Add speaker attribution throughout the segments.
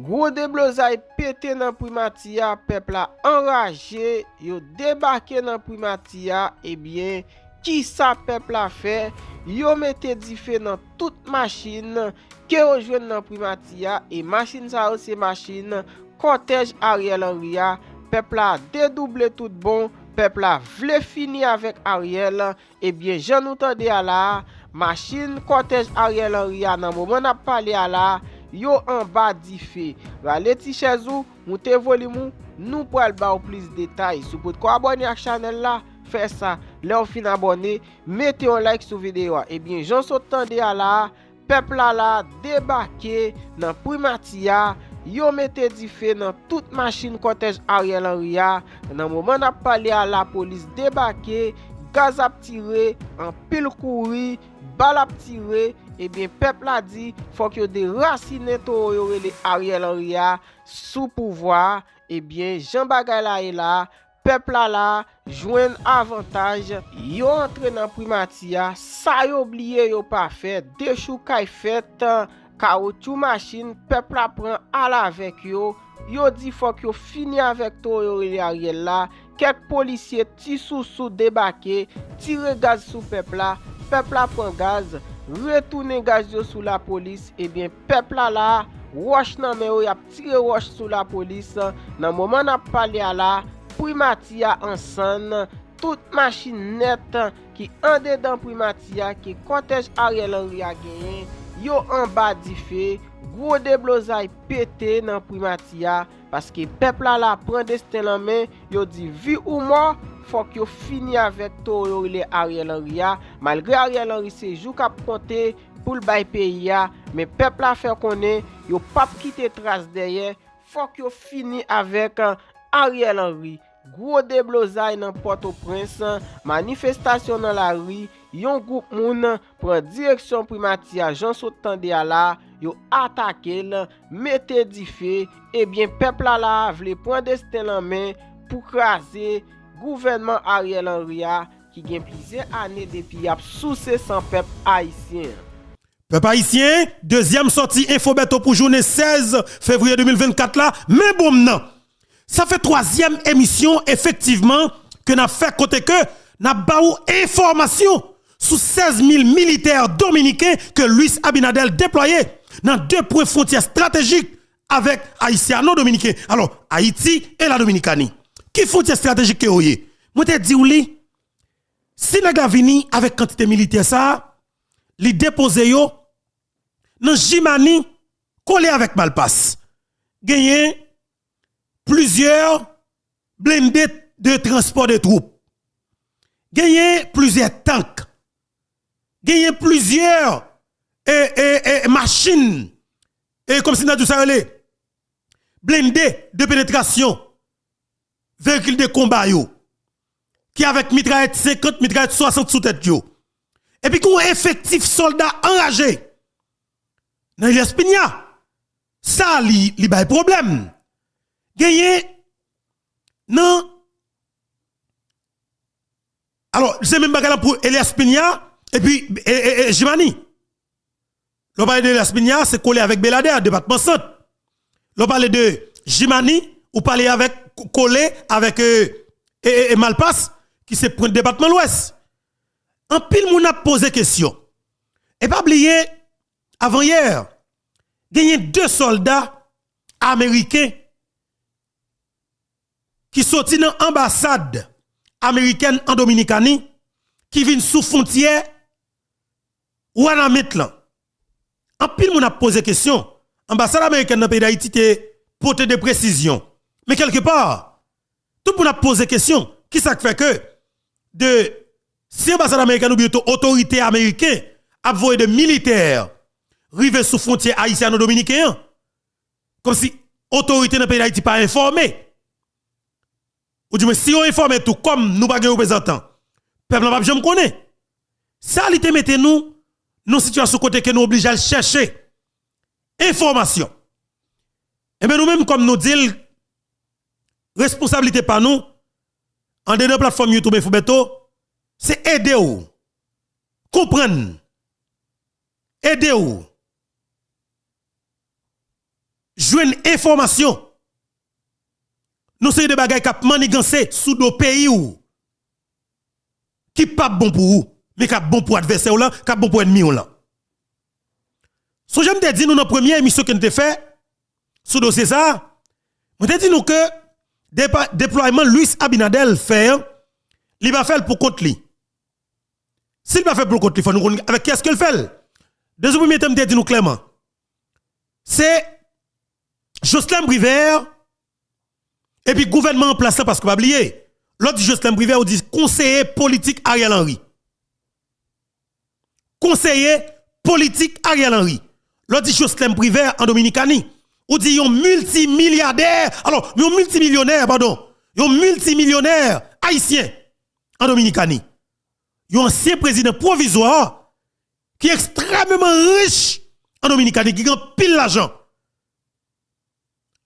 Speaker 1: Gros déblosay pété dans Primatia, peuple a enragé, yo débarqué dans Primatia, eh bien, qui ça peuple a fait? Yo mette di fè dans toute machine que yo jwenn dans Primatia et machine ça c'est machine cortège Ariel Henry a. Peuple a dédoublé tout bon, peuple a vle fini avec Ariel, eh bien, j'en nous tande à la machine cortège Ariel Henry a nan moment n'a parlé à la yo en bas di fè. Rale ti chezou, moute volume nous pral ba ou plus détails. Si vous pouvez abonner à la chaîne là, faites ça. Là vous fin abonné, mettez un like sur vidéo. Eh bien, j'en saute tande à la peuple là débarqué dans Primatia. Yo mette di fè dans toute machine cortège Ariel Henry a. Dans moment n'a parlé à la police débarqué, gaz ap tiré, en pile couri, balle ap tiré. Eh bien, peuple a dit, faut que déraciner to yo le Ariel Henry a sous pouvoir. Eh bien, Jean Bagay la est là, peuple là, joine avantage. Yo entre dans Primatia, ça yo oublié yo pas fait, déchou kay fait, caoutchouc machine, peuple a prend à la avec yo. Yo dit faut que yo fini avec to yo le Ariel là. Quelques policiers ti sous débarqué, tire gaz sous peuple là prend gaz. Retourner gaz yo sous la police, et bien peuple là roche nan men yo y a tiré roche sous la police. Nan moment n'a parlé à la Primatia ensemble, toute machine net qui en dedans Primatia qui cortège Ariel Henry a gagné, yo en bas di fè, gros déblosay pété dans Primatia parce que peuple là prend destin en main, yo dit vie ou mort. Faut que yo fini avec to yo le Ariel Henry a. Malgré Ariel Henry c'est jou k'ap compter pour le bay pays a, mais peuple a fait connaît yo pas quitter trace derrière. Faut que yo fini avec Ariel Henry. Gros déblosay dans Port-au-Prince, manifestation dans la rue, yon groupe moun prend direction Primatia, j'en saute tande à la, yo attaqué le, mette di fè, et bien peuple là vle prendre destin en main pour craser gouvernement Ariel Henry a qui gagne plusieurs années depuis a sous sans peuple haïtien.
Speaker 2: Peuple haïtien, deuxième sortie Infobeto pour journée 16 février 2024 là, mais bon non. Ça fait troisième émission effectivement que n'a fait côté que n'a baou information sur 16 000 militaires dominicains que Luis Abinadel déployé dans deux points frontières stratégiques avec haïtiano dominicains. Alors Haïti et la Dominicanie. Qui frontière stratégique que oyé? Moi te dit ou li si nèg vini avec quantité militaire ça, li déposer yo dans Jimani collé avec Malpass. Gagné plusieurs blindés de transport de troupes. Gagné plusieurs tanks. Gagné plusieurs machines comme si nous tout ça blindés de pénétration. Véhicule de combat yo qui avec mitraillette 50 mitraillette 60 sous tête yo. Et puis qu'on effectif soldat enragé dans l'Espagna. Ça li bay problème. Gagné non. Alors, c'est même bagarre pour Elias Pigna et puis Jimani. L'on parle de Elias Pigna, c'est collé avec Belader, département centre. L'on parle de Jimani, ou parler avec collé avec Malpass, qui c'est pour le département l'Ouest. En pile, moun a posé question. Et pas oublier, avant hier, il y a deux soldats américains qui sont dans l'ambassade américaine en Dominicanie, qui viennent sous frontière ou en Ametlan. En pile, moun a posé question. L'ambassade américaine dans le pays d'Haïti a porté des précisions. Mais quelque part, tout le monde a posé question. Qui ça fait que si l'ambassade américaine ou bien autorité américaine a envoyé des militaires arriver sous frontière haïtiano-dominicaine, comme si autorité dans le pays d'Haïti pas informée. Ou du moins, si on informe tout, comme nous pas de représentants, peuple n'a pas besoin de connaître. Ça, il te mette nous, dans une situation côté que nous obligés à chercher information. Et bien nous-mêmes, comme nous disons, responsabilité par nous, en dedans plateforme YouTube Infobeto, c'est aider ou, comprendre, aider ou. joindre information. Nous c'est des bagages qui manigancé sous nos pays ou qui pas bon pour vous, mais qui bon pour adversaire là, qui bon pour ennemi là. So j'aime te dire nous dans première émission que nous fait sous dossier ça, on te dit nous que déploiement Luis Abinadel fait, il va faire pour compte lui. S'il va faire pour compte lui, faut nous avec qu'est-ce qu'il fait? Deuxième premier thème te dit nous clairement. C'est Jocelyn Briver et puis gouvernement en place parce que pas oublier. L'autre Jocelyn Briver on dit conseiller politique Ariel Henry. Conseiller politique Ariel Henry. L'autre Jocelyn Briver en Dominicanie. On dit un multimilliardaire, alors, un multimillionnaire, pardon, un multimillionnaire haïtien en Dominicanie. Un ancien président provisoire qui est extrêmement riche en Dominicanie, qui gagne pile l'argent.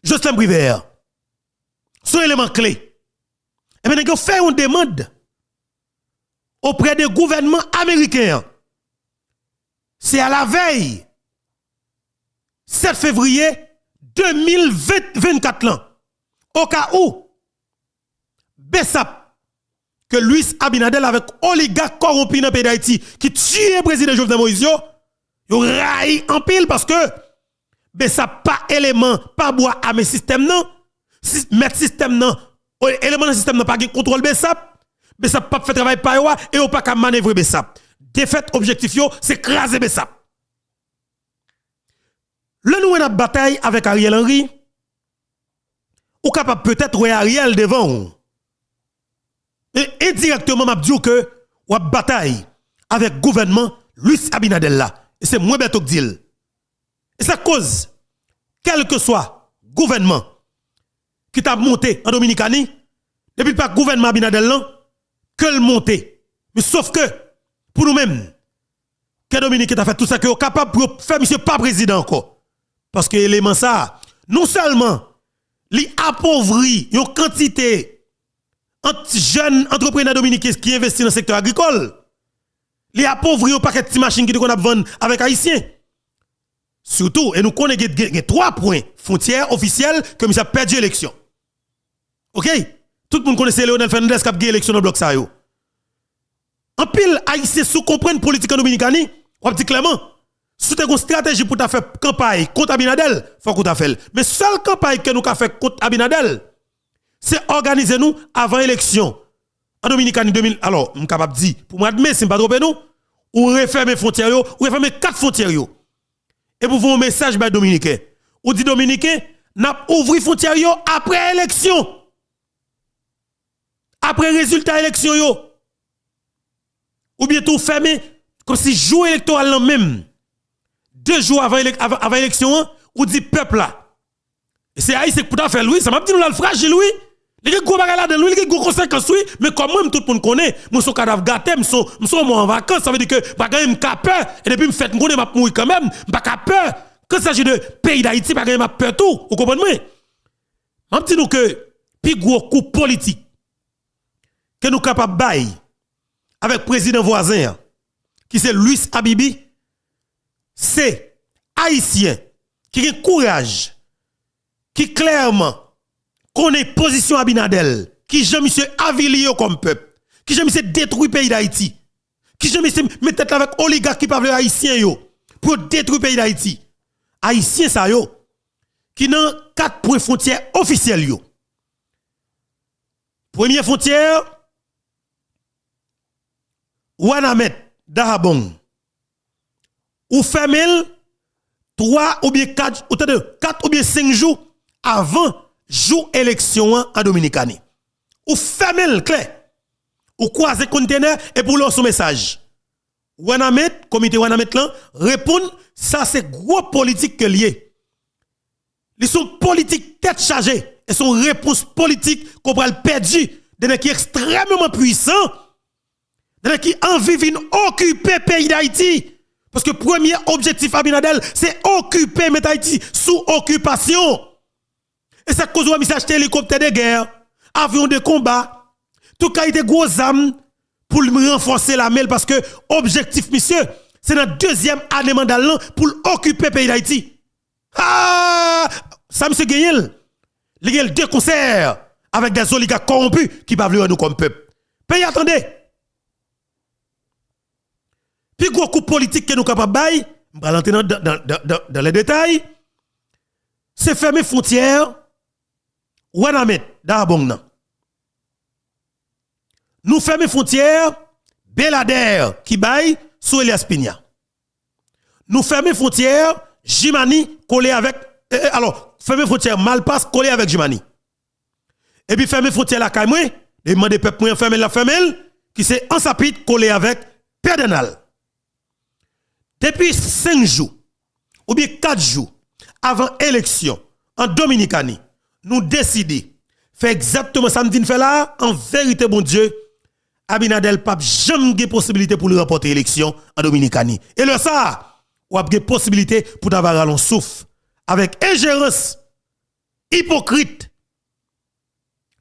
Speaker 2: Jocelyn Briver, son élément clé. Et maintenant, il fait une demande auprès des gouvernements américains. C'est à la veille, 7 février 2024 là, au cas où Bessap, que Luis Abinadel avec oligarque corrompu dans le pays d'Haïti qui tue le président Jovenel Moïse, yo raille en pile parce que Bessap pas élément, pas bois à mes systèmes non, mettre système non, élément dans système non pas de contrôle Bessap, Bessap pas fait travail par yo et ou pas qu'à manœuvrer Bessap. Défaite objectif yo, c'est craser Bessap. Le nous a bataille avec Ariel Henry, ou capable peut-être ouais Ariel devant. Et indirectement m'a dit que ou bataille avec gouvernement Luis Abinadel là. Et c'est moins bête que dit. Et ça cause quel que soit gouvernement qui t'a monté en Dominicanie depuis pas gouvernement Abinadel là que le monter. Mais sauf que pour nous-mêmes que Dominique t'a fait tout ça que capable pour faire monsieur pas président encore. Parce que l'élément ça, non seulement li appauvrit une quantité de jeunes entrepreneurs dominicains qui investissent dans le secteur agricole, li appauvrit un paquet de machines qui qu'on a vendre avec haïtiens. Surtout, et nous connaissons 3 points frontières officielles que nous avons perdu l'élection. OK? Tout le monde connaît Léonel Fernandez qui a gagné l'élection dans le bloc ça yo. En pile haïtien sous comprendre politique en Dominicanie, on dit clairement si tu as une stratégie pour faire campagne contre Abinadel, il faut que tu fasses. Mais seule campagne que nous avons fait contre Abinadel, c'est organiser nous avant l'élection. En Dominicanie 2000, alors, je suis capable de dire, pour moi, mais si je ne pas tromper nous, ou refermer les frontières, ou refermer 4 frontières. Et pour vous un message par Dominicain. Ou dit Dominicain, n'a ouvert les frontières après l'élection. Après résultat élection yo. Ou bien tout fermer, comme si jour électoral même. 2 jours avant l'élection, ou dit peuple là. Et c'est haïtien pour ta faire lui, ça m'a dit nous là le fragile lui. Il y a gros bagage là dedans, il y a gros conséquences oui, mais comme moi tout le monde connaît, moi son cadavre gâté, moi moi en vacances, ça veut dire que bagage me peur et depuis me fait me connaît m'a mourir quand même, pas peur. Quand il s'agit de pays d'Haïti, bagage m'a peur tout, vous comprenez? M'a dit nous que plus gros coup politique que nous capable bail avec président voisin qui c'est Luis Habibi, c'est haïtien qui a courage, qui clairement connaît position Abinadel, qui j'aime monsieur avilio comme peuple, qui j'aime monsieur détruire pays d'Haïti, qui j'aime monsieur mettre tête avec oligarques qui parlent haïtien yo pour détruire pays d'Haïti. Haïtien ça yo qui n'ont 4 points frontières officiels yo. Première frontière Wanamet Dahabong. Ou fermel 3 ou bien 4 ou bien 5 jours avant jour élection en Dominicanie. Ou fermel clair. Ou croiser conteneur et pour leur son message. Wanamet, comité Wanamet là, répond ça c'est gros politique que lié. Ils sont politiques tête chargée et son réponse politique qu'on va perdu de qui extrêmement puissant, de qui envie vient occuper pays d'Haïti. Parce que premier objectif Abinadel, c'est occuper Haïti sous occupation. Et ça cause de acheter hélicoptère de guerre, avion de combat, tout qualité gros armes pour renforcer la mêle parce que objectif monsieur, c'est notre 2e année mandat pour occuper pays d'Haïti. Ah! ça monsieur Gagnel, il y a deux concerts avec des oligarques corrompus qui peuvent nous comme peuple. Pays attendez. Puis gros coup politique que nous capables bail, on va rentrer dans les détails. C'est fermer frontières Wanamet d'Abong. Nous fermer frontières Belader qui bail sous Elias Pigna. Nous fermer frontières Jimani collé avec alors fermer frontières Malpass collé avec Jimani. Et puis fermer frontières la Kaimwe, demander peuple moyen fermer la femelle qui c'est en sapit collé avec Perdenal. Depuis 5 jours ou bien 4 jours avant élection en Dominicanie, nous décidons faire exactement ça nous fait là en vérité bon Dieu Abinadel Pape jamais de possibilité pour lui remporter l'élection en Dominicanie. Et le ça, ou a de possibilité pour avoir un souffle avec ingérence hypocrite,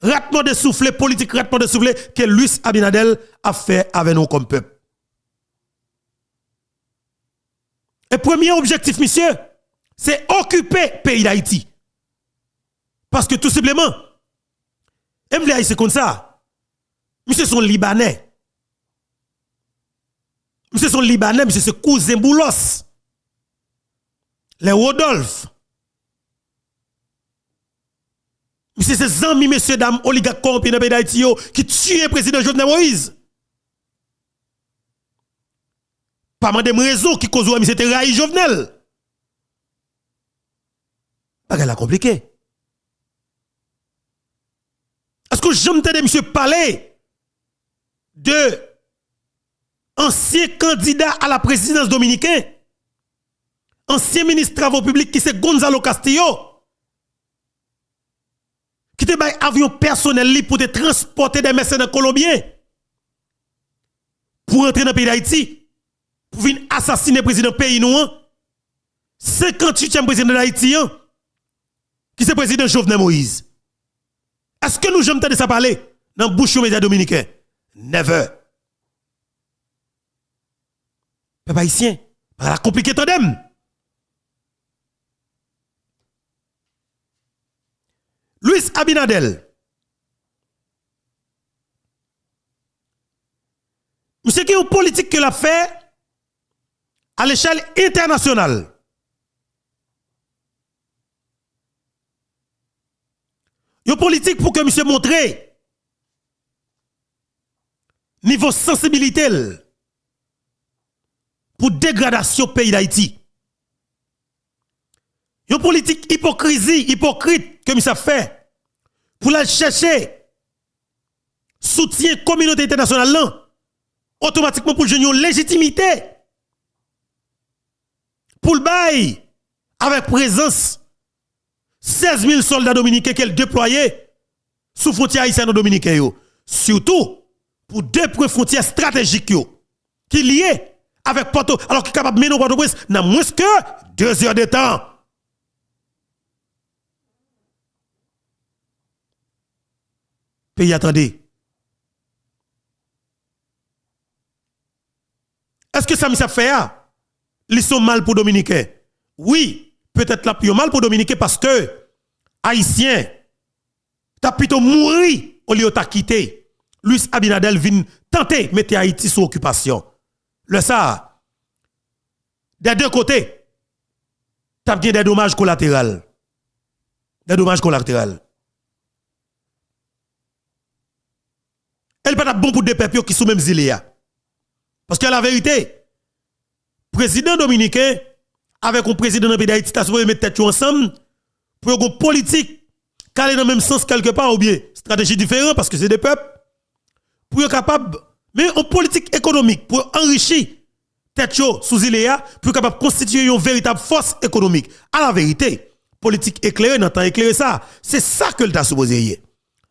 Speaker 2: ratement de souffle politique, ratement de souffle que Luis Abinadel a fait avec nous comme peuple. Et premier objectif, monsieur, c'est occuper le pays d'Haïti. Parce que tout simplement, c'est comme ça. Monsieur son Libanais. Monsieur son Libanais, monsieur c'est cousin Boulos. Les Rodolphe. Monsieur c'est amis, messieurs, dames, oligarques corrompus dans le pays d'Haïti qui tuent le président Jovenel Moïse. Pas mal de raisons qui causent monsieur te raï Jovenel. Pas la compliqué. Est-ce que j'aime entendre monsieur parler de ancien candidat à la présidence dominicain, ancien ministre des Travaux publics qui c'est Gonzalo Castillo, qui te bail avion personnel pour te transporter des mercenaires colombiens pour entrer dans le pays d'Haïti, pour venir assassiner le président pays nous, 58e président d'Haïti, qui c'est le président Jovenel Moïse. Est-ce que nous j'aime entendre ça parler dans bouche aux médias dominicains? Never. Peuple haïtien, par la compliqué tandem. Luis Abinadel. Monsieur qui est une politique qu'il a fait à l'échelle internationale. Une politique pour que monsieur montre niveau sensibilité pour dégradation pays d'Haïti. Une politique hypocrite que monsieur fait pour la chercher soutien communauté internationale là, automatiquement pour jouer une légitimité pour le bail avec présence 16 000 soldats dominicains qu'elle déployait sous frontière haïtienne dominicaine. Surtout pour deux points frontières stratégiques qui liés avec Porto, alors qui est capable de mener Port-au-Prince dans moins que 2 heures de temps. Pays attendez. Est-ce que ça me fait? Ils sont mal pour Dominicains. Oui, peut-être là plus mal pour Dominicains parce que Haïtien t'as plutôt mouru au lieu de quitter. Luis Abinadel vient tenter de mettre Haïti sous occupation. Le ça, des deux côtés, t'as bien des dommages collatéraux. Des dommages collatéraux. Elle n'est pas bon pour des peuples qui sont même îles. Parce que la vérité, président dominicain, avec un président de pays d'Haïti, t'as supposé mettre tête ensemble pour une politique qui aller dans le même sens quelque part ou bien stratégie différente parce que c'est des peuples. Pour être capable, mais en politique économique, pour enrichir tête sous Iléa, pour être capable de constituer une véritable force économique. À la vérité, politique éclairée, n'entend éclairer ça. C'est ça que l'État supposé y.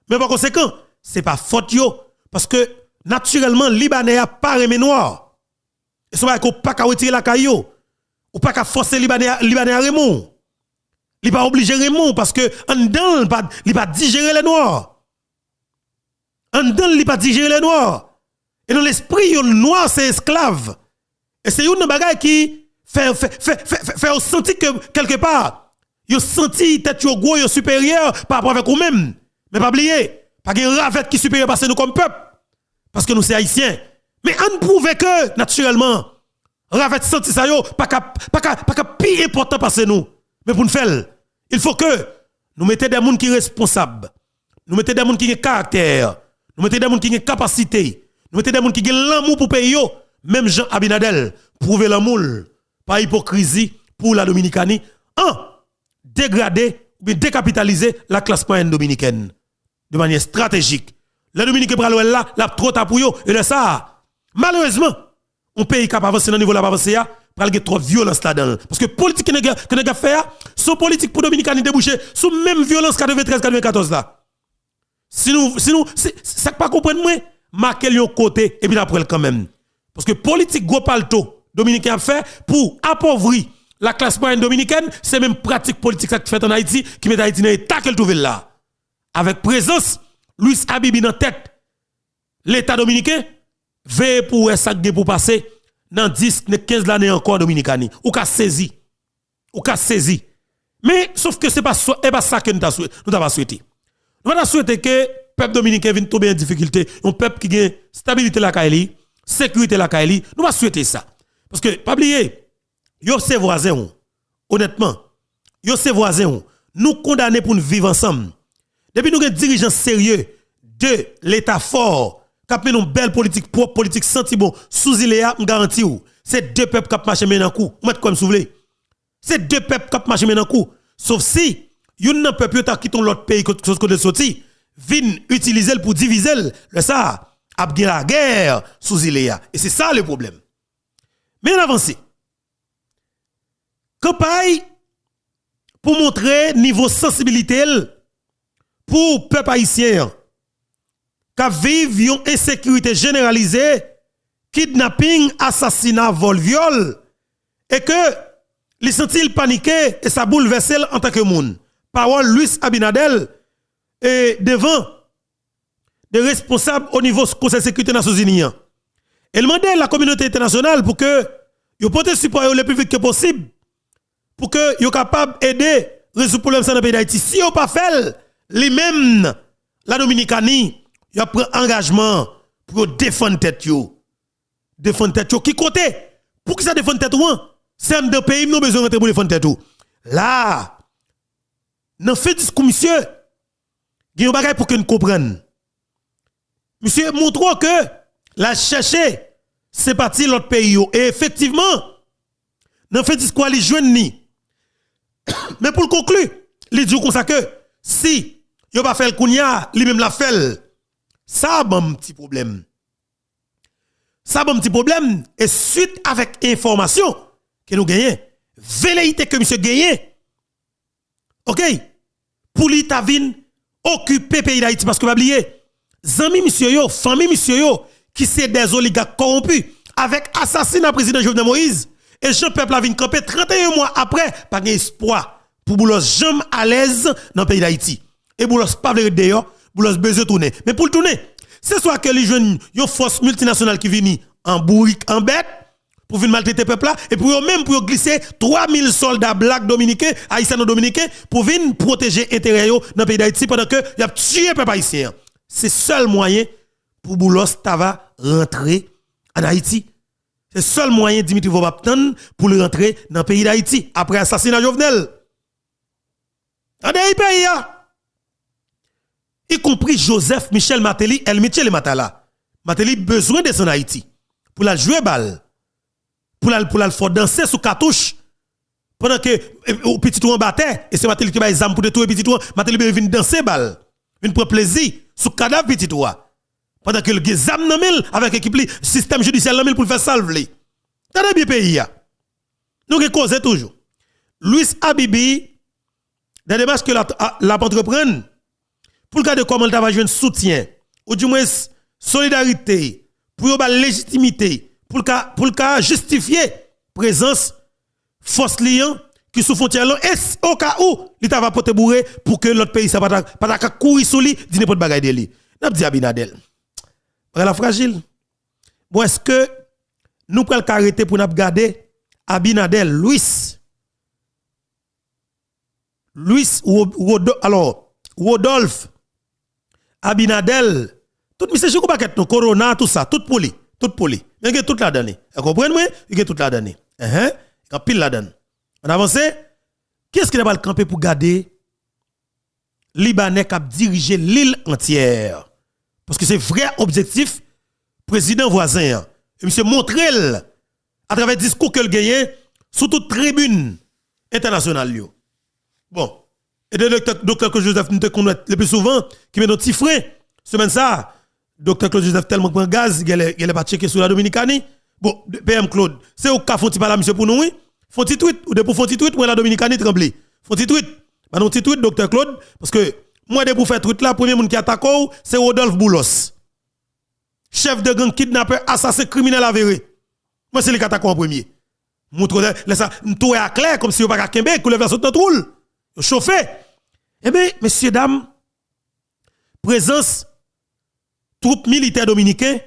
Speaker 2: Mais par conséquent, c'est pas faute yo, parce que naturellement, Libanais a pas aimé noir. Et c'est pas qu'on pas qu'à retirer la caillou, ou pas qu'à forcer Libanais à Raymond. Il pas obligé Raymond parce que en dedans, il pas digérer les noirs. En dedans, il pas digérer les noirs. Et dans l'esprit, le noir c'est esclave. Et c'est une bagaille qui fait sentir que quelque part, Yo senti tête yo gros, yo supérieur par rapport avec vous-même. Mais pas oublier, pas de ravette qui supérieur parce que nous comme peuple. Parce que nous c'est haïtiens. Mais on prouve que naturellement ravette senti ça yo pas plus important parce que nous. Mais pour nous faire, il faut que nous mettions des gens qui sont responsables. Nous mettons des gens qui ont caractère. Nous mettons des gens qui ont capacité. Nous mettons des gens qui ont l'amour pour pays. Même Jean Abinadel, prouver l'amour, pas hypocrisie pour la Dominicanie. Dégrader ou décapitaliser la classe moyenne dominicaine de manière stratégique. Les Dominicains prennent là, la trop tard pour eux. Et de ça, malheureusement, un pays qui a avancé dans le niveau de l'avancée, pral gen trop violence là-dedans. Parce que politique que nous fait, son politique pour Dominicanie déboucher sous même violence 93-94 là. Si nous, ça pas comprendre moi, marquer yon côté et puis après quand même. Parce que politique gros palto dominicain a fait pour appauvrir la classe moyenne dominicaine, c'est même pratique politique ça qui fait en Haïti qui met Haïti dans l'état qu'elle trouve là. Avec présence Louis Habibi dans tête l'état dominicain veille pour ça pour passer dans 10 15 années encore Dominicanie ou ka saisi. Mais sauf que c'est pas ça que nous t'avons souhaité. Nous avons souhaité que le peuple dominicain vienne tomber en difficulté, un peuple qui a stabilité la Kaili, sécurité la Kaili, nous avons souhaité ça. Parce que, pas oublier, yo c'est voisins, honnêtement, yo c'est voisins, nous condamnés pour nous vivre ensemble. Depuis nous avons des dirigeants sérieux de l'État fort, qui a une belle politique propre, politique senti bon, sous Iléa, on garantit ou. C'est deux peuples qui marchent maintenant coup. Moi, comme vous voulez. C'est deux peuples qui marchent maintenant coup. Sauf si, yon nan peuple qui quitté l'autre pays que de sorti, vin utiliser pour diviser le ça, a bien la guerre sous Iléa. Et c'est ça le problème. Mais on avance. Campagne pour montrer niveau sensibilité pour peuple haïtien qui vivent une insécurité généralisée, kidnapping, assassinat, vol, viol, et que les sentit paniqué et ça bouleverse en tant que monde. Parole Louis Abinadel et devant des responsables au niveau du Conseil de sécurité des Nations Unies. Elle demandait la communauté internationale pour que vous portez support le plus vite que possible pour que vous capable d'aider résoudre le problème dans le pays d'Haïti. Si vous pas fait, les mêmes la Dominicanie, vous pris engagement pour défendre tête yo. Défendre tête yo qui côté pour que ça défendre tête ou c'est un de pays nous besoin de pour défendre tête ou. Là dans fait discours monsieur, il y a un bagage pour que nous comprenions. Monsieur montre que la chercher c'est parti l'autre pays yo. Et effectivement dans fait discours li joine ni. Mais pour conclure, il dit comme ça que si yo pas fait le kounya, lui même la fait. Ça a un petit problème. Ça a un petit problème et suite avec information que nous gagnons, velléité que monsieur gagne. OK? Pour lui ta vinn occuper pays d'Haïti parce que pas oublier, zami monsieur yo, famille monsieur yo qui c'est des oligarques corrompus avec assassinat président Jovenel Moïse et Jean peuple a vinn camper 31 mois après pas espoir pour Boulos jamais à l'aise dans le pays d'Haïti. Et Boulos pas de d'ailleurs, Boulos besoin tourner. Mais pour le tourner, c'est soit que les jeunes yon force multinationale qui viennent en bourrique en bête pour venir maltraiter le peuple là et pour même pour glisser 3000 soldats black dominicains, haïtiens dominicains pour venir protéger intérêt dans le pays d'Haïti pendant que y a tué peuple haïtien. C'est seul moyen pour Boulos Tava rentrer en Haïti. C'est seul moyen Dimitri Vobaptan pour le rentrer dans le pays d'Haïti après assassinat Jovenel. En pays y compris Joseph Michel Mateli, El Michel et Matala. Mateli besoin de son Haïti pour la jouer balle. Pour la faire danser sous cartouche. Pendant que au petit tour en battait et c'est Mateli qui va les armes pour détruire petit tour, Mateli vient danser balle. Vient prendre plaisir sous cadavre petit tour. Pendant que le gazam namel avec équipe système judiciaire namel pour faire salver. T'as bien pays nous qui cause toujours. Louis Habibi dans démarche que la entreprendre pour regarder comment elle va jouer un soutien ou du moins solidarité pour avoir légitimité pour le justifier présence force liant qui sous frontière là et au cas où il va porter bourré pour que l'autre pays ça pas courir sous lui dit n'importe bagaille de lui n'a dit Abinadel la fragile bon est-ce que nous prenons arrêter pour nous garder Abinadel Louis Rodolphe Abinadel, tout monsieur chou paquet non corona tout ça, tout poli. Il y a toute la donne. Vous comprenez moi? Il y a toute la donne. En pile la donne. On avance. Qu'est-ce qu'il a le camper pour garder Libanais qui a dirigé l'île entière? Parce que c'est vrai objectif président voisin. Et monsieur montre à travers discours qu'il gagne sur toute tribune internationale. Bon. Et le docteur Claude Joseph nous te connaît le plus souvent qui met nos petits freins. Semaine ça, docteur Claude Joseph tellement prend gaz, il est pas checké sur la Dominicanie. Bon, PM Claude, c'est au cas font-il pas là monsieur pour nous oui? Font petit tweet ou de pour font petit tweet ou la Dominicanie tremble. Font petit tweet. Bah non petit tweet docteur Claude parce que moi de pour faire tweet là, premier monde qui attaque c'est Rodolphe Boulos. Chef de gang kidnappeur, assassin criminel avéré. Moi c'est le qui attaque en premier. Montre laisse ça tout est clair comme si on pas ka kembe que le verso de roule. Chauffé. Eh bien, messieurs, dames, présence troupes militaires dominicains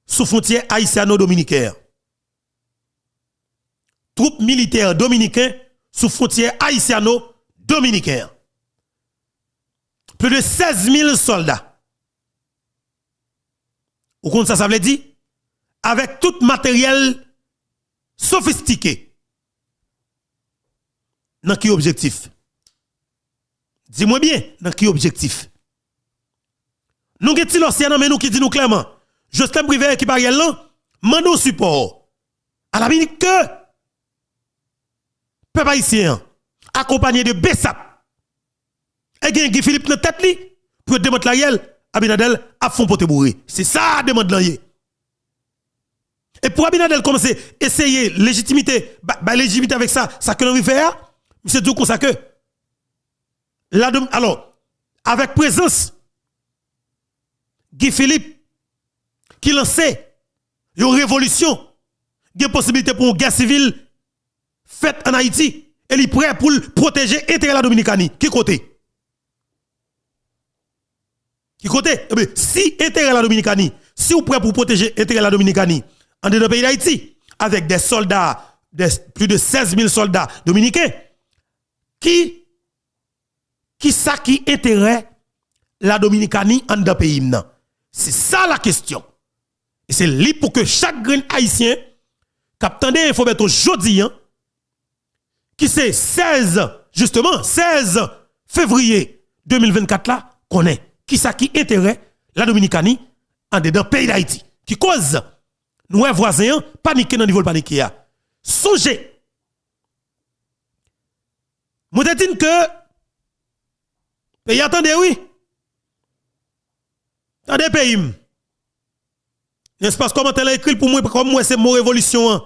Speaker 2: sous frontière haïtiano-dominicaine. Troupes militaires dominicains sous frontière haïtiano-dominicaine. Plus de 16 000 soldats. Vous comprenez ça veut dire? Avec tout matériel sophistiqué. Dans quel objectif? Dis-moi bien, dans quel objectif? Nous avons l'océan, mais nous qui dit nous clairement, Justin Brivet qui parle là, mandons support à la minute que peuple haïtien accompagné de Bessap et Guy Philippe dans tête li pour démontrer la gueule, Abinadel a fond pote bourré. C'est ça demande là. Et pour Abinadel commencer à essayer légitimité, légitimité avec ça que l'on veut faire, monsieur dit comme ça que alors, avec présence, Guy Philippe, qui lançait une révolution, il y a possibilité pour une guerre civile faite en Haïti, et il est prêt pour protéger l'intérêt de la Dominicanie. Qui côté? Qui côté? Eh bien, si intérêt de la Dominicanie, si vous êtes prêt pour protéger l'intérêt de la Dominicanie, en dedans pays d'Haïti, avec des soldats, plus de 16 000 soldats dominicains, qui ça qui intérêt la Dominicanie en dans pays nan? C'est ça la question. Et c'est li pour que chaque grain haïtien captant des infos aujourd'hui qui c'est 16 février 2024 là connaît qui ça qui intérêt la Dominicanie en dedans pays d'Haïti qui cause nous voisins paniquer dans niveau paniquer. Songez. Moi te dis que pays attendez oui. Attendez pays. N'est-ce pas comment elle a écrit pour moi comme moi c'est mon révolution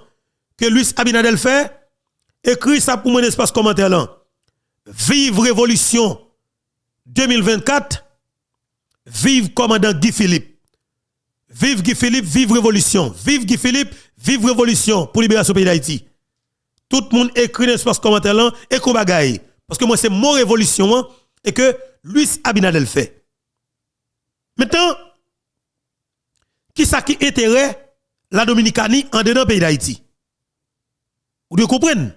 Speaker 2: que Luis Abinadel fait écrit ça pour moi l'espace commentaire là. Vive révolution 2024. Vive commandant Guy Philippe. Vive Guy Philippe, vive révolution. Vive Guy Philippe, vive révolution pour libération pays d'Haïti. Tout le monde écrit dans l'espace commentaire là et qu'on bagaille parce que moi c'est mon révolution et que Luis Abinadel fait. Maintenant, qui ça qui intérêt la Dominicanie en dedans pays d'Haïti? Vous devez comprendre.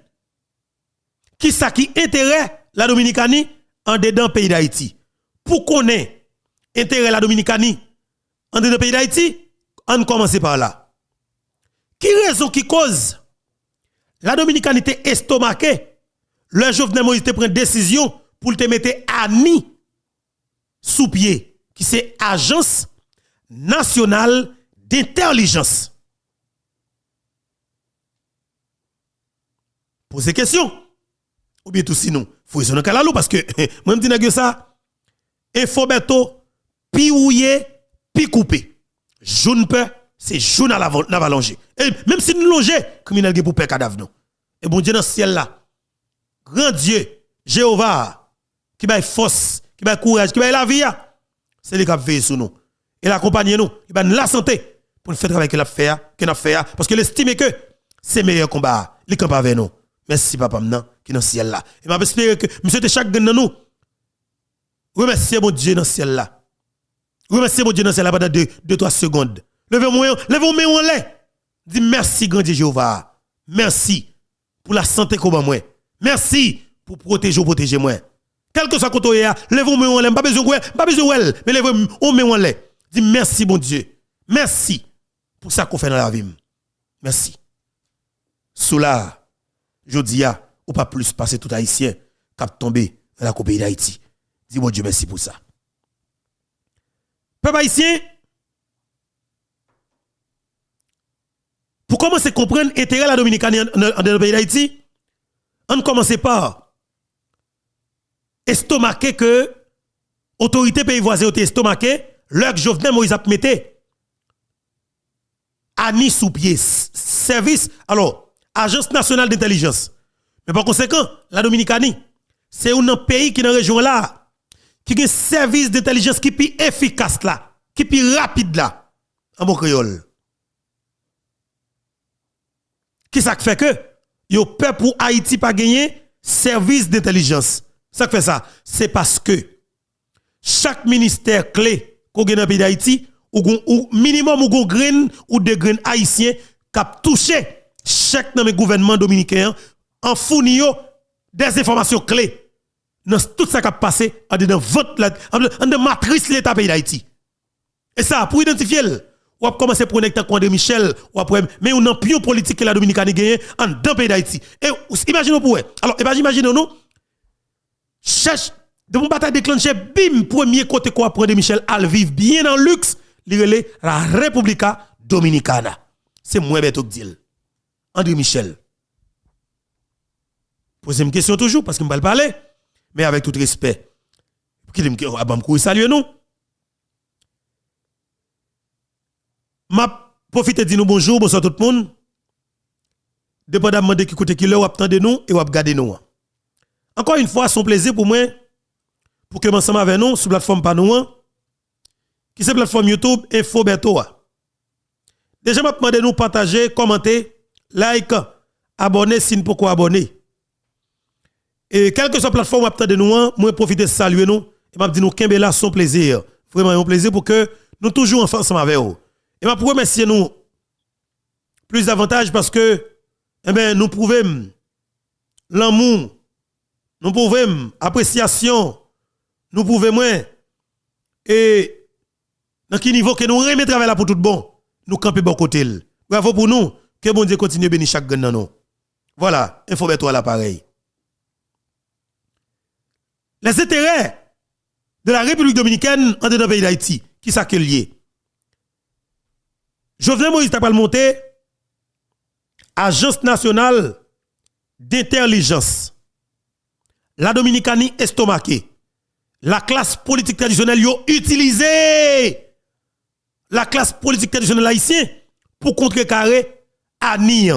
Speaker 2: Qui ça qui intérêt la Dominicanie en dedans pays d'Haïti? Pour qu'on ait intérêt la Dominicanie en dedans pays d'Haïti, on commence par là. Qui raison qui cause la Dominicanie était estomaquée? Le Jovenel Moïse te prend décision pour te mettre à ni sous pied, qui c'est Agence nationale d'intelligence. Posez question. Ou bien tout sinon, faut raisonner kalalou parce que moi me dis que ça info beto pi ouye pi coupé. Jaune peur, c'est jaune à l'avalanche. Et même si nous longer criminel pour peur cadavre non. Et bon Dieu dans le ciel là. Grand Dieu, Jéhovah qui baille force, qui baille courage, qui baille la vie, c'est lui qui veille sur nous. Et l'accompagner nous, qui baille la santé pour nous faire travailler que nous faire parce que l'estime que c'est meilleur combat, les camp avec nous. Merci papa maintenant qui dans le ciel là. Et m'a espérer que monsieur de chaque gagne nous. Remerciez mon Dieu dans le ciel là. Remerciez mon Dieu dans le ciel là pendant 2-3 secondes. Levez-moi en l'air. Dis merci grand Dieu Jéhovah. Merci pour la santé qu'on m'a moi. Merci pour protéger moi. Quel que soit côté, lève-vous, mais on l'aime, pas besoin de mais lève-vous, on met on l'aime. Dis merci, bon Dieu. Merci pour ça qu'on fait dans la vie. Merci. Sous là, je dis, ou pas plus passer tout haïtien, cap tomber dans la pays d'Haïti. Dis bon Dieu, merci pour ça. Peuple haïtien, pour commencer à comprendre l'intérêt de la Dominicanie dans le pays d'Haïti, on commence par estomaquer que autorité pays voisin ont estomaqué, leur Jovenel Moïse a mis Ani sous pied, service, alors, Agence nationale d'intelligence. Mais par conséquent, la Dominicanie, c'est un pays qui est dans la région là, qui a un service d'intelligence qui est plus efficace là, qui est plus rapide là, en bon créole. Qui ça fait que, yo peur pour Haïti pas gagner service d'intelligence. Ça fait ça, c'est parce que chaque ministère clé qu'on gagne dans le pays d'Haïti, ou minimum ou grain ou de grain haïtien qui a touché chaque gouvernement dominicain en fournissant des informations clés dans tout ça qui a passé en dedans de matrice l'État pays d'Haïti. Et ça, pour identifier, on va commencer à connecter avec André Michel, mais on a plus politique que la Dominicanie gagne en dans pays d'Haïti. Et imaginez pour alors imaginez nous cherche de mon bataille déclenché bim premier côté quoi André Michel al vivre bien en luxe, li la Repubblica Dominicana. C'est moi beto dit. André Michel. Posez une question toujours parce que je vais parler mais avec tout respect. Qui me saluer nous. M'a profiter de dire nous bonjour, bonsoir tout le monde. Dépendamment de qui côté qui ou attendez nous et ou regarder nous. Encore une fois, c'est un plaisir pour moi pour que ensemble avec nous sur la plateforme Panouan qui c'est plateforme YouTube Info Beto. Déjà m'a demandé nous partager, commenter, like, abonner si vous pouvez abonner. Et quelle que soit la plateforme attendez nous, moi profiter de saluer nous et m'a dit nous kembe là son plaisir. Vraiment un plaisir pour que nous toujours ensemble avec vous. Et m'a pour remercier nous plus davantage parce que eh ben nous prouvons l'amour, nous prouvons appréciation, nous prouvons moins et dans quel niveau que nous remet travail là pour tout bon, nous camper bon côté. Bravo pour nous, que bon Dieu continue bénir chaque gagne dans nous. Voilà, info Beto à l'appareil. Les intérêts de la République dominicaine en dedans pays d'Haïti, qui ça que lié? Jovenel Moïse t'a pas monté Agence nationale d'intelligence. La Dominicanie estomaquée. La classe politique traditionnelle yo utilisé la classe politique traditionnelle haïtienne pour contrecarrer Ani.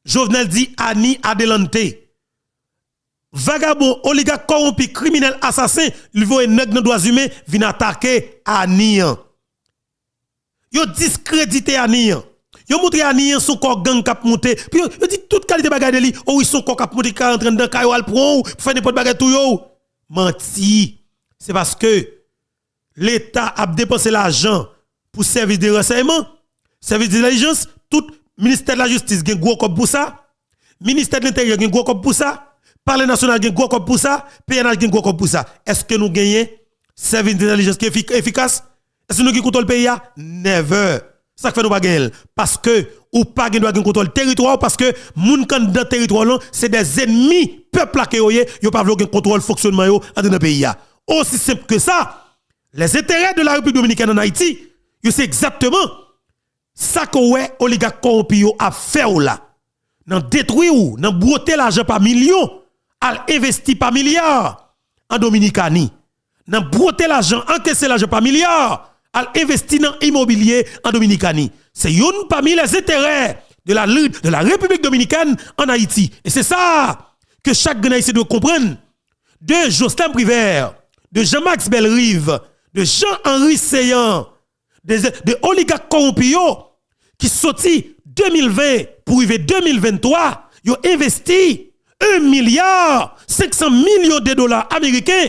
Speaker 2: Jovenel dit Ani adelante. Vagabond, oligarque corrompu, criminel, assassin, il veut un nègre dans droits humains, vient attaquer Ani. Yo discrédité Ani. Yo montré Ani son corps gang cap monté. Puis yo dit toute qualité bagay de li, oh ils sont corps cap monté en train de caillou al pour faire n'importe bagay tout yo. Menti. C'est parce que l'État a dépensé l'argent pour service de renseignement, service d'intelligence, tout ministère de la justice gen gros comme pour ça, ministère de l'intérieur gen gros comme pour ça. Parlement national gen gros comme pour ça, PNH gen gros comme pour ça. Est-ce que nous gagnons service d'intelligence qui est efficace? Est-ce que nous contrôlons le pays? Never. Ça fait nous pas gagner parce que ou pas doit contrôler le territoire parce que moun kan dans territoire là, c'est des ennemis peuple là qui yo pas vouloir contrôle fonctionnement yo dans le pays. Aussi simple que ça, les intérêts de la République dominicaine en Haïti, c'est exactement ça que oligarque corrompu a fait là. Dans détruire ou dans broter l'argent par millions, à investir par milliards en Dominicanie. Dans broter l'argent, encaisser l'argent par milliards, à investir dans l'immobilier en Dominicanie. C'est une parmi les intérêts de la République dominicaine en Haïti. Et c'est ça que chaque Haïtien doit comprendre. De Jocelyn Privert, de Jean-Max Belrive, de Jean-Henri Seyan, de oligarques corrompus qui sorti 2020 pour arriver 2023, ils ont investi 1,5 milliard de dollars américains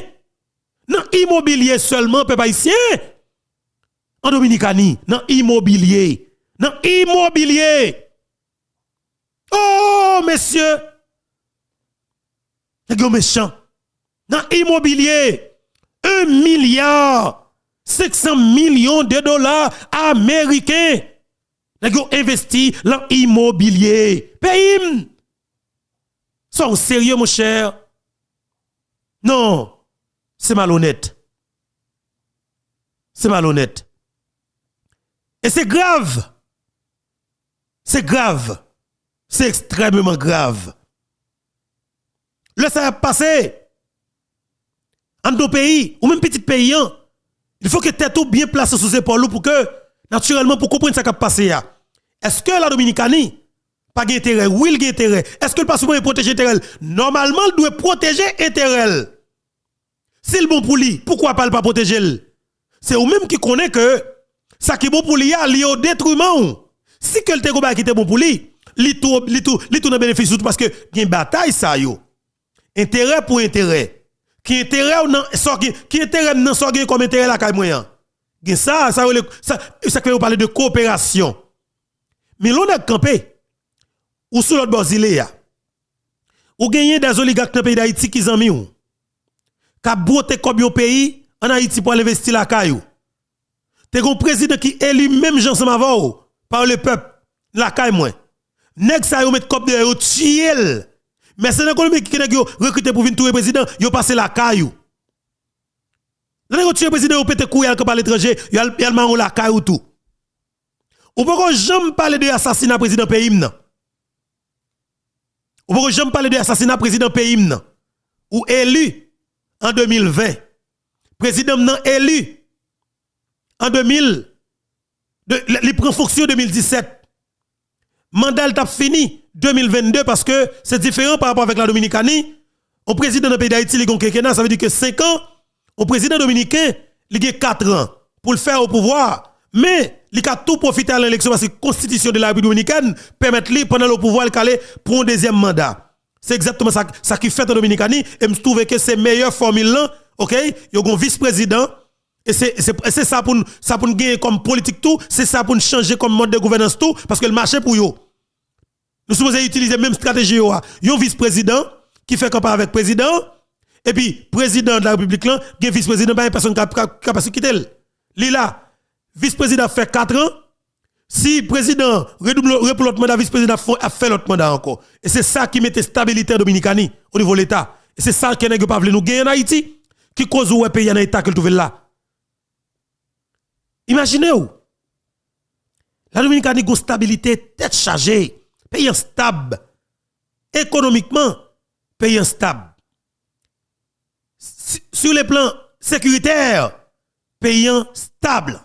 Speaker 2: dans l'immobilier seulement, peuple haïtien. En Dominicanie, dans l'immobilier. Dans l'immobilier. Oh, messieurs. Nèg yo méchant. Dans immobilier 1 milliard 500 millions de dollars américains. Nèg yo investi dans immobilier. Pays sont sérieux mon cher? Non, c'est malhonnête. C'est malhonnête. Et c'est grave. C'est grave. C'est extrêmement grave. Le ça a passé. En nos pays, ou même petit pays, il faut que tête ou bien placé sous épaule pour que, naturellement, pour comprendre ce qui a passé. Est-ce que la Dominicanie pas d'intérêt? Oui, il a intérêt. Est-ce que le passeport est protégé intérêt? Normalement, il doit protéger intérêt. Si le bon pour lui, pourquoi pas le pas protéger? C'est ou même qui connaît que ça qui est bon pour lui, il y a au détriment. Si quelqu'un qui était bon pour lui, il tout dans bénéfice parce que il y a une bataille ça yo. Intérêt pour intérêt. Qui intérêt ou non qui intérêt non so comme intérêt la caille moyen. Ça fait on parler de coopération. Mais l'on a campé ou sous l'autre bord ya. Ou gagner des oligarques dans le pays d'Haïti qui ont mis ou. Ka brote comme au pays en Haïti pour investir la caillou. T'es un président qui élu même Jean Samavao par le peuple la caille moins. Nèg sa yo met cop de yo tiel. Mais c'est l'économie qui nèg yo recruter pour venir tout président, yo passé la caillou. Nèg yo tuer président yo pété couille par l'étranger, yo al marron la caillou tout. Ou pas jamais parler de assassinat président pays nan. Ou pas jamais parler de assassinat président pays nan. Ou élu en 2020. Président nan élu en 2000 il prend fonction en 2017. Mandat t'a fini 2022 parce que c'est différent par rapport avec la Dominicanie. Au président du pays d'Haïti, il a ça veut dire que 5 ans. Au président dominicain, il a 4 ans pour le faire au pouvoir. Mais il a tout profité à l'élection parce que la constitution de la République dominicaine permet lui pendant le pouvoir de pour un deuxième mandat. C'est exactement ça qui fait en Dominicanie. Et je trouve que c'est meilleure formule là. OK? Il y a un vice-président. Et c'est ça pour gagner comme politique tout. C'est ça pour changer comme mode de gouvernance tout. Parce que le marché pour eux. Nous supposons utiliser la même stratégie. Il y a un vice-président qui fait campagne avec le président. Et puis, président de la République, il y a un vice-président, pas une personne qui a capacité de quitter. Lila, vice-président fait 4 ans. Si le président redouble l'autre mandat, vice-président a fait l'autre mandat encore. Et c'est ça qui met stabilité en Dominicanie au niveau de l'État. Et c'est ça qui n'est pas voulu nous gagner en Haïti. Qui cause où pays en État qu'il trouve là. Imaginez-vous. La Dominicanie a une stabilité tête chargée. Pays stable. Économiquement, pays stable. Sur le plan sécuritaire, pays stable.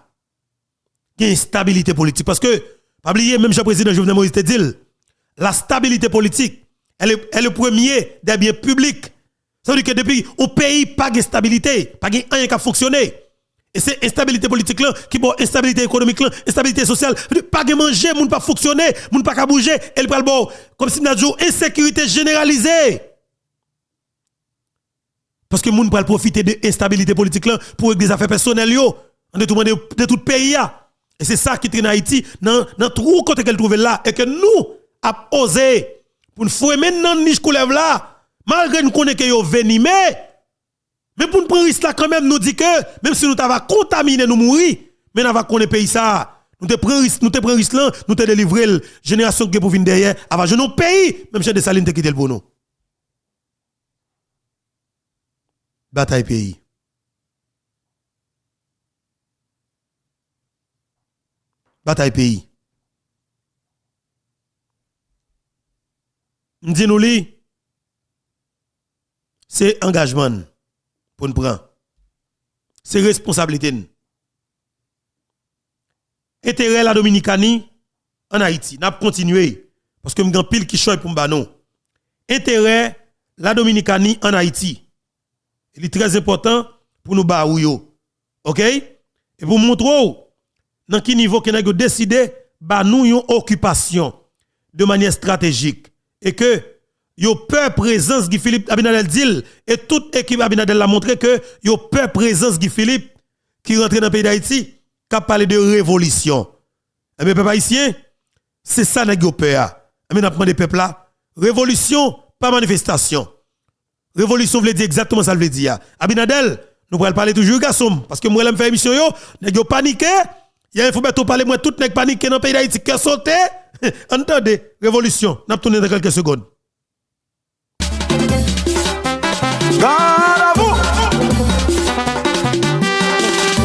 Speaker 2: Il y a une stabilité politique. Parce que, pas oublier, même Jean-Président Jovenel Moïse te dit, la stabilité politique, elle est le premier des biens publics. Ça veut dire que depuis, au pays, pas de stabilité, pas de rien qui a fonctionné. Et c'est instabilité politique là, qui bon instabilité économique là, instabilité sociale, pas de manger, moun pas fonctionner, moun pas bouger, elle pral bon comme si n'a jour insécurité généralisée. Parce que moun pral profiter de instabilité politique là pour des affaires personnelles yo, en détournant de tout pays là. Et c'est ça qui traîne Haïti dans tout côté qu'elle trouve là et que nous a osé pour nous fouer maintenant niche coulève là, malgré nous connaît que yo venimé. Mais pour nous prendre risque là quand même nous dit que même si nous t'avons contaminé nous mourir mais nous va connaître pays ça nous te prend risque là nous te délivrer la génération qui pour venir derrière avant je nos pays même chez des salines te quitter le pour nous bataille pays nous nous li c'est engagement pour nous prendre. C'est responsabilité. Intérêt la Dominicanie en Haïti. N'a continuer parce que m'gan pile qui choy pour m'banon. Intérêt la Dominicanie en Haïti. Il est très important pour nous ba ou yo. OK? Et pour montrer dans quel niveau que n'a décidé ba nous yon occupation de manière stratégique et que yo peur présence Guy Philippe Abinadel dit et toute équipe Abinadel l'a montré que yo peur présence Guy Philippe qui rentre dans le pays d'Haïti qui a parlé de révolution. Et bien peuple haïtien, c'est ça nèg yo peur. Et bien n'a demandé peuple là, révolution pas manifestation. Révolution veut dire exactement ça veut dire. Abinadel, nous allons parler toujours garçon parce que moi j'aime faire émission yo, nèg yo paniqué. Il faut mettre parler moi tout nèg paniqué dans pays d'Haïti qui sauté. Entendez, révolution, n'a tourné dans quelques secondes.
Speaker 3: Garde à vous.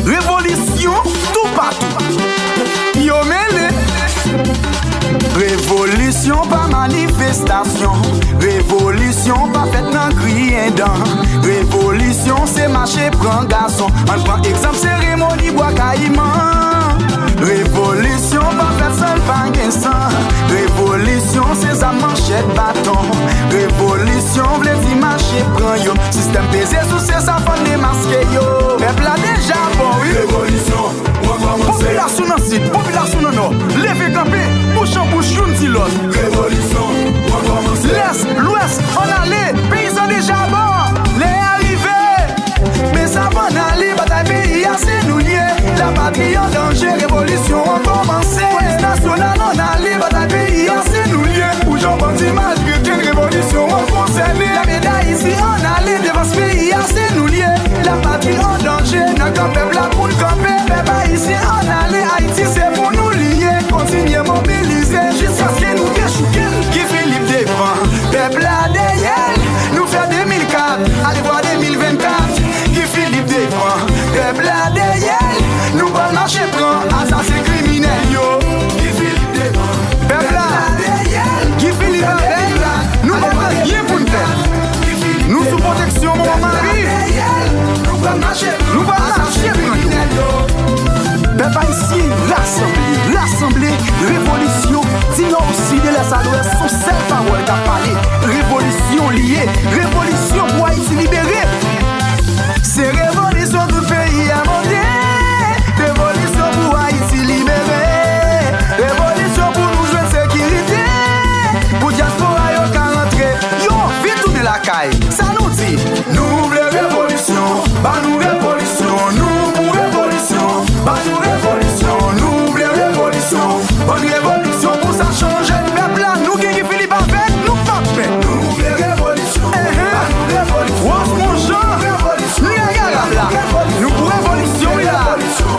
Speaker 3: Révolution tout partout. Yo mêlé. Révolution pas manifestation. Révolution pas fête nan crier dans. Révolution c'est marcher prend garçon. On prend exemple cérémonie bois caïman. Révolution pas fête seul pas gain sang. Révolution c'est sa manchette bâton. Révolution vle di marcher prend yo. Système pesé sous c'est sa femme démasqué yo. Peuple a déjà bon oui. Révolution. Population dans sud, population dans nord. Levez camper, bouche en bouche, une dit l'autre. Révolution, on commence. L'est, l'ouest, on allait, paysans déjà bon. Les arrivés, mais ça va aller, bataille pays assez nous lier. La patrie en danger, révolution on commence. Police nationale on allait, bataille pays assez nous lier. Où j'en bandit malgré qu'une révolution on concerné. La médaille ici on allait, devant ce pays assez nous lier. La patrie en danger, notre peuple là pour le camper. Ici en allée, Haïti c'est pour nous lier. Continuer mobiliser jusqu'à ce que nous déchouquons. Qui Philippe défend, peuple à derrière. Nous fait 2004, allez voir 2024. Qui Philippe défend, peuple à derrière. Nous pas marcher prend, assassin criminel yo. Qui Philippe défend, peuple à derrière. Qui Philippe défend, nous pas rien pour nous faire. Nous sous protection mon mari. Nous pas marcher criminel yo. Peuple ici, l'assemblée, révolution, sinon aussi de l'Est à l'Ouest, sont ces paroles qu'a parlé. Révolution liée, révolution pour Haïti libéré. C'est révolution tout pays à monter. Révolution pour Haïti libéré. Révolution pour nous jouer sécurité. Pour diaspora yo qu'à rentrer. Yo, vite tourner la caille. Ça nous dit, nous voulons révolution.